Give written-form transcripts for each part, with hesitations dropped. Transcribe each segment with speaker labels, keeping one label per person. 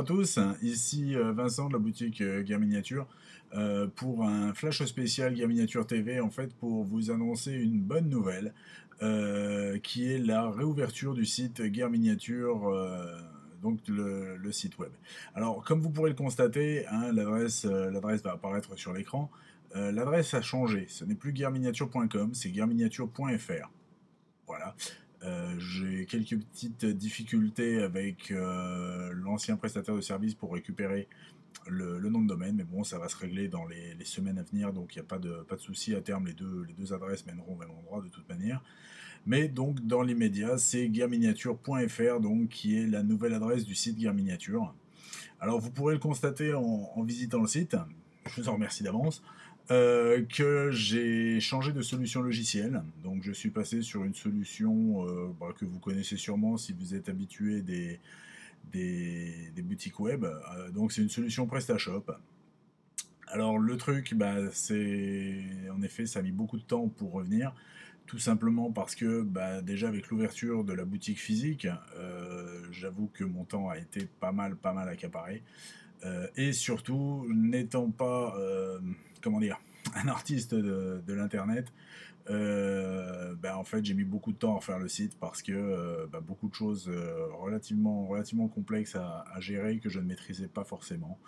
Speaker 1: à tous, ici Vincent de la boutique Guerre Miniature pour un flash spécial Guerre Miniature TV en fait pour vous annoncer une bonne nouvelle qui est la réouverture du site Guerre Miniature, donc le site web. Alors comme vous pourrez le constater, hein, l'adresse va apparaître sur l'écran. L'adresse a changé, ce n'est plus guerreminiature.com, c'est guerreminiature.fr. Voilà. J'ai quelques petites difficultés avec l'ancien prestataire de service pour récupérer le nom de domaine, mais bon, ça va se régler dans les semaines à venir, donc il n'y a pas de souci. À terme, les deux adresses mèneront au même endroit de toute manière. Mais donc, dans l'immédiat, c'est guerreminiature.fr, donc qui est la nouvelle adresse du site Guerre Miniature. Alors, vous pourrez le constater en visitant le site, je vous en remercie d'avance, que j'ai changé de solution logicielle. Donc je suis passé sur une solution que vous connaissez sûrement si vous êtes habitué des boutiques web. Donc c'est une solution PrestaShop. Alors le truc, c'est en effet ça a mis beaucoup de temps pour revenir. Tout simplement parce que déjà avec l'ouverture de la boutique physique, j'avoue que mon temps a été pas mal accaparé. Et surtout, n'étant pas, comment dire, un artiste de l'internet, en fait, j'ai mis beaucoup de temps à faire le site parce que beaucoup de choses relativement complexes à gérer que je ne maîtrisais pas forcément.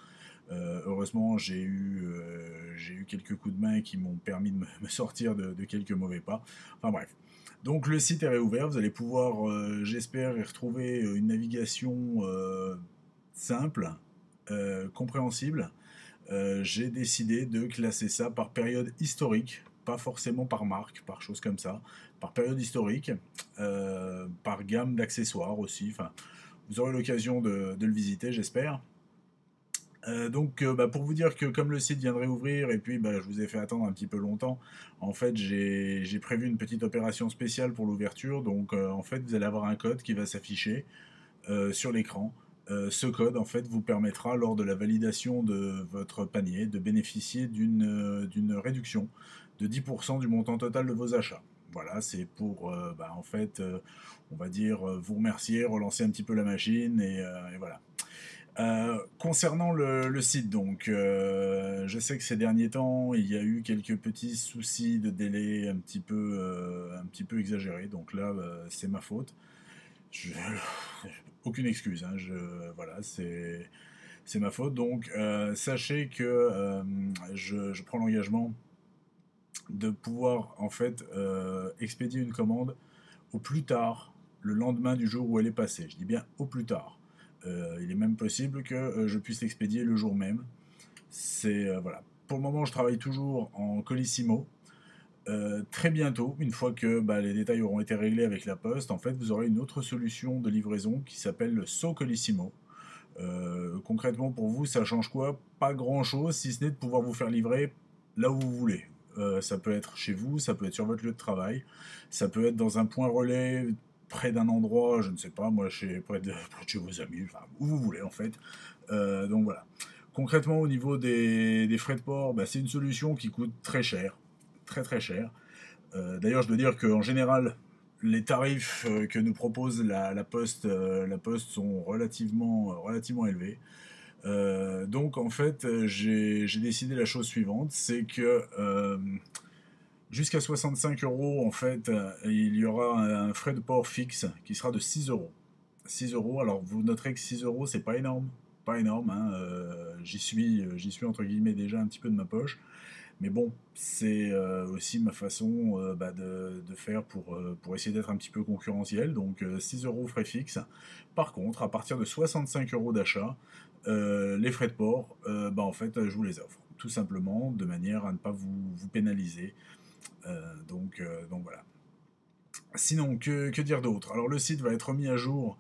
Speaker 1: Heureusement, j'ai eu quelques coups de main qui m'ont permis de me sortir de quelques mauvais pas. Enfin bref. Donc le site est réouvert, vous allez pouvoir, j'espère, y retrouver une navigation simple, compréhensible. J'ai décidé de classer ça par période historique, pas forcément par marque, par chose comme ça, par période historique, par gamme d'accessoires aussi. Enfin, vous aurez l'occasion de le visiter, j'espère. Pour vous dire que comme le site vient de réouvrir et puis je vous ai fait attendre un petit peu longtemps, en fait j'ai prévu une petite opération spéciale pour l'ouverture. Donc en fait vous allez avoir un code qui va s'afficher sur l'écran. Ce code en fait vous permettra lors de la validation de votre panier de bénéficier d'une réduction de 10% du montant total de vos achats. Voilà, c'est pour en fait on va dire vous remercier, relancer un petit peu la machine et voilà. Concernant le site, donc, je sais que ces derniers temps, il y a eu quelques petits soucis de délai un petit peu exagérés. Donc là, c'est ma faute. Je- Aucune excuse, hein, voilà, c'est ma faute. Donc, sachez que je prends l'engagement de pouvoir en fait expédier une commande au plus tard le lendemain du jour où elle est passée. Je dis bien au plus tard. Il est même possible que je puisse l'expédier le jour même. C'est voilà. Pour le moment, je travaille toujours en Colissimo. Très bientôt, une fois que les détails auront été réglés avec la poste, en fait, vous aurez une autre solution de livraison qui s'appelle le So Colissimo. Concrètement, pour vous, ça change quoi? Pas grand-chose, si ce n'est de pouvoir vous faire livrer là où vous voulez. Ça peut être chez vous, ça peut être sur votre lieu de travail, ça peut être dans un point relais près d'un endroit, je ne sais pas, moi, près de chez vos amis, enfin, où vous voulez en fait. Donc voilà. Concrètement, au niveau des frais de port, c'est une solution qui coûte très cher, très cher. D'ailleurs, je dois dire qu'en général, les tarifs que nous propose la Poste sont relativement élevés. Donc en fait, j'ai décidé la chose suivante, c'est que jusqu'à 65 euros, en fait, il y aura un frais de port fixe qui sera de 6 euros. 6 euros, alors vous noterez que 6 euros, c'est pas énorme. Pas énorme, hein, j'y suis entre guillemets déjà un petit peu de ma poche. Mais bon, c'est aussi ma façon de faire pour essayer d'être un petit peu concurrentiel. Donc 6 euros frais fixes. Par contre, à partir de 65 euros d'achat, les frais de port, en fait, je vous les offre. Tout simplement, de manière à ne pas vous pénaliser. Donc voilà. Sinon, que dire d'autre? Alors le site va être mis à jour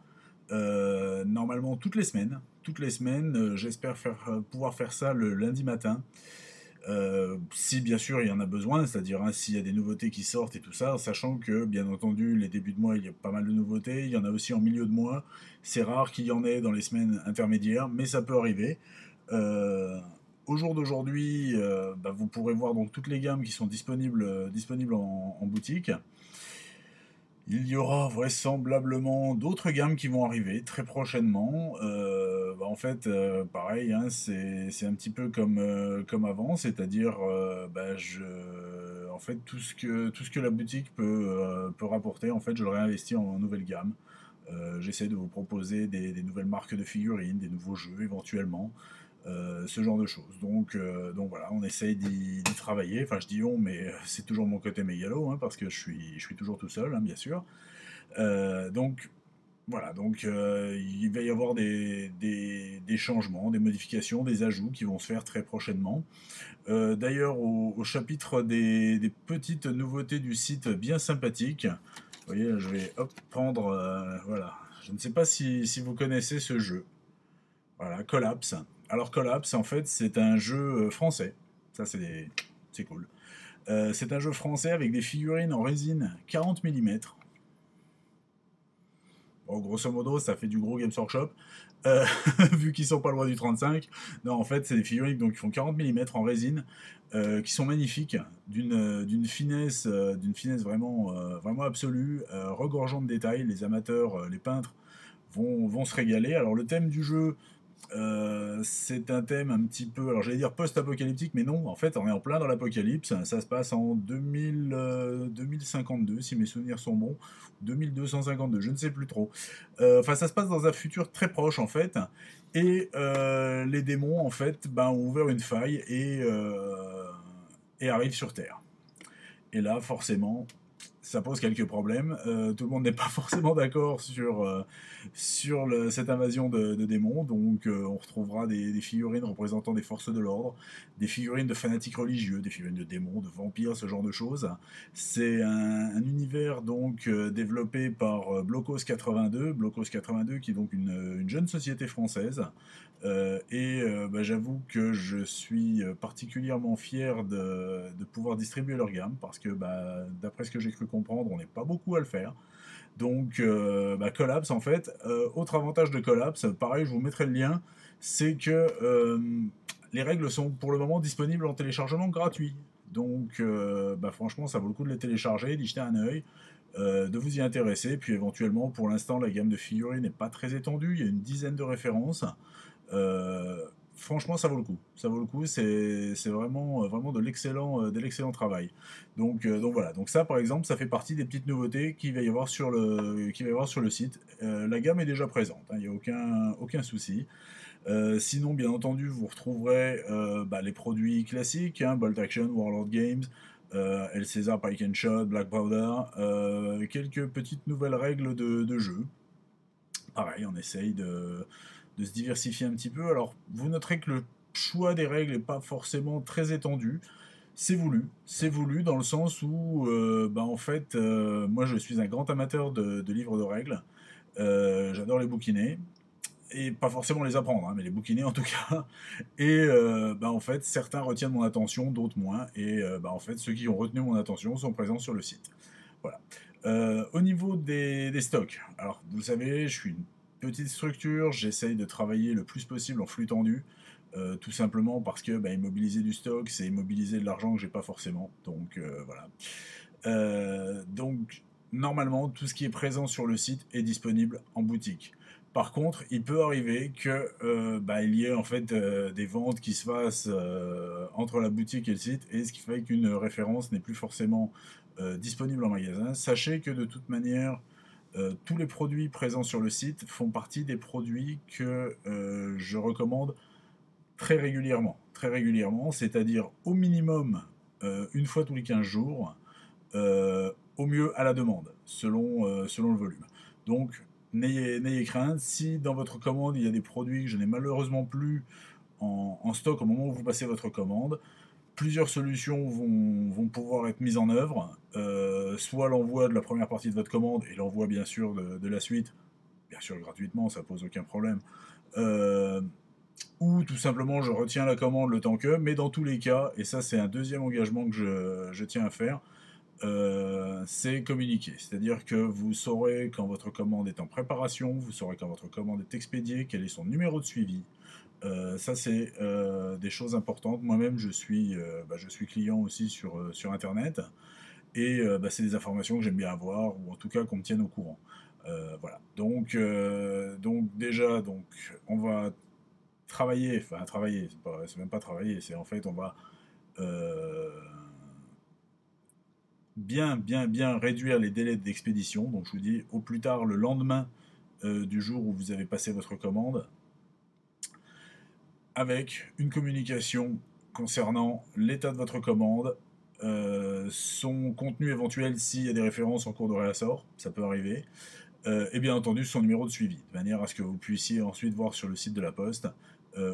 Speaker 1: normalement toutes les semaines. Toutes les semaines, j'espère pouvoir faire ça le lundi matin. Si bien sûr il y en a besoin, c'est-à-dire s'il y a des nouveautés qui sortent et tout ça, sachant que bien entendu les débuts de mois il y a pas mal de nouveautés, il y en a aussi en milieu de mois, c'est rare qu'il y en ait dans les semaines intermédiaires, mais ça peut arriver. Euh, Au jour d'aujourd'hui, vous pourrez voir donc toutes les gammes qui sont disponibles en boutique. Il y aura vraisemblablement d'autres gammes qui vont arriver très prochainement. En fait, pareil, hein, c'est un petit peu comme avant, c'est-à-dire, en fait, tout ce que la boutique peut rapporter, en fait, je le réinvestis en nouvelle gamme. J'essaie de vous proposer des nouvelles marques de figurines, des nouveaux jeux éventuellement, ce genre de choses. Donc voilà, on essaye d'y travailler. Enfin, je dis on, mais c'est toujours mon côté mégalo, hein, parce que je suis toujours tout seul, hein, bien sûr. Donc voilà, il va y avoir des changements, des modifications, des ajouts qui vont se faire très prochainement. D'ailleurs, au chapitre des petites nouveautés du site bien sympathiques, vous voyez, je vais hop, prendre, voilà. Je ne sais pas si vous connaissez ce jeu. Voilà, Collapse. Alors Collapse, en fait, c'est un jeu français. Ça, c'est cool. C'est un jeu français avec des figurines en résine 40 mm. Bon, grosso modo, ça fait du gros Games Workshop. Euh, Vu qu'ils sont pas loin du 35. Non, en fait, c'est des figurines donc, qui font 40 mm en résine, qui sont magnifiques, d'une finesse vraiment, vraiment absolue, regorgeant de détails. Les amateurs, les peintres vont se régaler. Alors, le thème du jeu, c'est un thème un petit peu, alors j'allais dire post-apocalyptique, mais non, en fait, on est en plein dans l'apocalypse. Ça se passe en 2052, si mes souvenirs sont bons, 2252, je ne sais plus trop. Enfin, ça se passe dans un futur très proche, en fait, et les démons, en fait, ben, ont ouvert une faille et arrivent sur Terre. Et là, forcément, ça pose quelques problèmes. Tout le monde n'est pas forcément d'accord sur cette invasion de démons. Donc on retrouvera des figurines représentant des forces de l'ordre, des figurines de fanatiques religieux, des figurines de démons, de vampires, ce genre de choses. C'est un univers donc développé par Blocos 82. Blocos 82 qui est donc une jeune société française. J'avoue que je suis particulièrement fier de pouvoir distribuer leur gamme parce que d'après ce que j'ai cru comprendre, on n'est pas beaucoup à le faire. Donc Collapse en fait, autre avantage de Collapse, pareil je vous mettrai le lien, c'est que les règles sont pour le moment disponibles en téléchargement gratuit. Donc franchement ça vaut le coup de les télécharger, d'y jeter un œil. De vous y intéresser, puis éventuellement pour l'instant la gamme de figurines n'est pas très étendue, il y a une dizaine de références. Franchement, ça vaut le coup. Ça vaut le coup. C'est vraiment, vraiment de l'excellent travail. Donc voilà. Donc ça, par exemple, ça fait partie des petites nouveautés qu'il va y avoir qu'il va y avoir sur le site. La gamme est déjà présente. Hein, il n'y a aucun souci. Sinon, bien entendu, vous retrouverez les produits classiques, hein, Bolt Action, Warlord Games, El César, Pike and Shot, Black Powder, quelques petites nouvelles règles de jeu. Pareil, on essaye de se diversifier un petit peu. Alors, vous noterez que le choix des règles n'est pas forcément très étendu. C'est voulu dans le sens où, en fait, moi je suis un grand amateur de livres de règles. J'adore les bouquiner et pas forcément les apprendre, hein, mais les bouquiner en tout cas. Et en fait, certains retiennent mon attention, d'autres moins. Et en fait, ceux qui ont retenu mon attention sont présents sur le site. Voilà. Au niveau des stocks, alors vous le savez, je suis une petite structure, j'essaye de travailler le plus possible en flux tendu, tout simplement parce que immobiliser du stock, c'est immobiliser de l'argent que j'ai pas forcément. Voilà. Donc normalement, tout ce qui est présent sur le site est disponible en boutique. Par contre, il peut arriver que il y ait en fait des ventes qui se fassent entre la boutique et le site, et ce qui fait qu'une référence n'est plus forcément disponible en magasin. Sachez que de toute manière, tous les produits présents sur le site font partie des produits que je recommande très régulièrement, c'est-à-dire au minimum une fois tous les 15 jours, au mieux à la demande, selon le volume. Donc, n'ayez crainte, si dans votre commande il y a des produits que je n'ai malheureusement plus en stock au moment où vous passez votre commande, plusieurs solutions vont pouvoir être mises en œuvre. Soit l'envoi de la première partie de votre commande et l'envoi bien sûr de la suite, bien sûr gratuitement, ça pose aucun problème. Euh, ou tout simplement je retiens la commande le temps que, mais dans tous les cas, et ça c'est un deuxième engagement que je tiens à faire, c'est communiquer. C'est-à-dire que vous saurez quand votre commande est en préparation, vous saurez quand votre commande est expédiée, quel est son numéro de suivi. Ça, c'est des choses importantes. Moi-même, je suis client aussi sur Internet. Et c'est des informations que j'aime bien avoir, ou en tout cas qu'on me tienne au courant. Voilà. Donc déjà, donc, on va travailler, c'est même pas travailler, c'est en fait, on va euh, bien réduire les délais d'expédition. Donc je vous dis, au plus tard le lendemain du jour où vous avez passé votre commande, avec une communication concernant l'état de votre commande, son contenu éventuel s'il y a des références en cours de réassort, ça peut arriver, et bien entendu son numéro de suivi, de manière à ce que vous puissiez ensuite voir sur le site de la Poste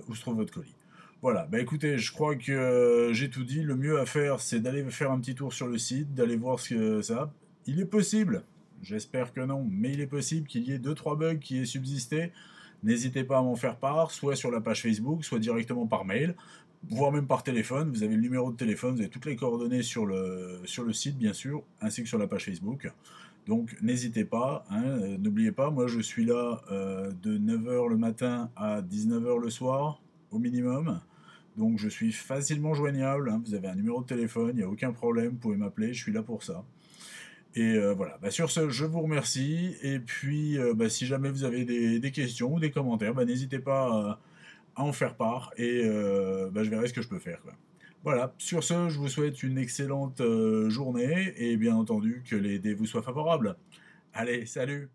Speaker 1: où se trouve votre colis. Voilà, bah écoutez, je crois que j'ai tout dit. Le mieux à faire, c'est d'aller faire un petit tour sur le site, d'aller voir ce que ça a. Il est possible, j'espère que non, mais il est possible qu'il y ait deux trois bugs qui aient subsisté. N'hésitez pas à m'en faire part, soit sur la page Facebook, soit directement par mail, voire même par téléphone. Vous avez le numéro de téléphone, vous avez toutes les coordonnées sur le site, bien sûr, ainsi que sur la page Facebook. Donc n'hésitez pas, hein, n'oubliez pas, moi je suis là de 9h le matin à 19h le soir, au minimum. Donc je suis facilement joignable, hein, vous avez un numéro de téléphone, il n'y a aucun problème, vous pouvez m'appeler, je suis là pour ça. Et voilà, sur ce, je vous remercie. Et puis, si jamais vous avez des questions ou des commentaires, n'hésitez pas à en faire part et je verrai ce que je peux faire, quoi. Voilà, sur ce, je vous souhaite une excellente journée et bien entendu que les dés vous soient favorables. Allez, salut!